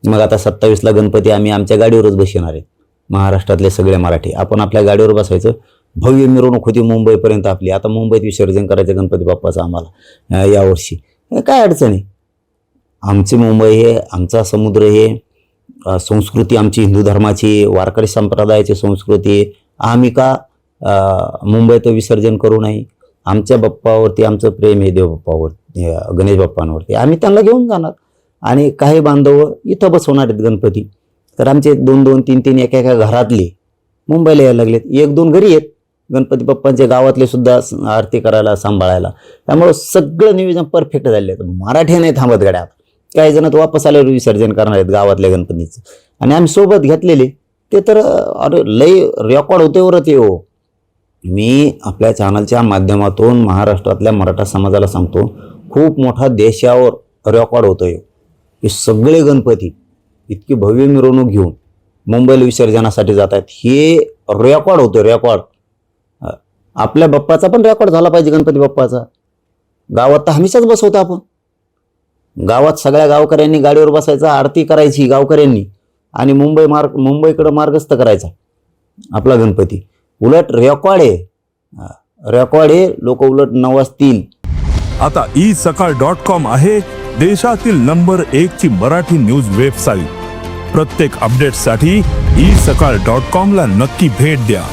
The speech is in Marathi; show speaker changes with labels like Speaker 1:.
Speaker 1: मग आता 27ला गणपती आम्ही आमच्या गाडीवरच बसवणार आहे, महाराष्ट्रातले सगळे मराठी आपण आपल्या गाडीवर बसायचं. भव्य मिरवणूक होती मुंबईपर्यंत आपली. आता मुंबईत विसर्जन करायचं गणपती बाप्पाचं आम्हाला यावर्षी. काय अडचण आहे? आमची मुंबई हे, आमचा समुद्र हे, संस्कृती आमची हिंदू धर्माची, वारकरी संप्रदायाची संस्कृती. आम्ही का मुंबईत विसर्जन करू नये? आमच्या बाप्पावरती आमचं प्रेम आहे, देव बाप्पावरती, गणेश बाप्पांवरती. आम्ही त्यांना घेऊन जाणार आणि काही बांधव इथं बसवणार आहेत गणपती. तर आमचे 2-2, 3-3 एका घरातले मुंबईला यायला लागलेत. 1-2 घरी आहेत गणपती बाप्पांचे, गावातले सुद्धा आरती करायला, सांभाळायला. त्यामुळं सगळं नियोजन परफेक्ट झाले. मराठी नाही थांबत गाड्या. काही जण वापस आल्यावर विसर्जन करणार आहेत गावातल्या गणपतीचं. आणि आम्ही सोबत घेतलेले ते तर अरे लई रेकॉर्ड होते वर ते. हो, मी आपल्या चॅनलच्या माध्यमातून महाराष्ट्रातल्या मराठा समाजाला सांगतो, खूप मोठा देशावर रेकॉर्ड होतोय की सगळे गणपती इतकी भव्य मिरवणूक घेऊन मुंबईला विसर्जनासाठी जात आहेत. हे रेकॉर्ड होतं, रेकॉर्ड. आपल्या बाप्पाचा पण रेकॉर्ड झाला पाहिजे, गणपती बाप्पाचा. गावात तर हमेशाच बसवतो आपण. गावात सगळ्या गावकऱ्यांनी गाडीवर बसायचं, आरती करायची गावकऱ्यांनी आणि मुंबईकडं मार्गस्थ करायचा आपला गणपती. उलट रेकॉर्ड आहे, रेकॉर्ड आहे. लोक उलट नवसतील.
Speaker 2: आता isakal.com आहे देशातील नंबर 1 ची मराठी न्यूज वेबसाईट. प्रत्येक अपडेटसाठी isakal.com ला नक्की भेट द्या.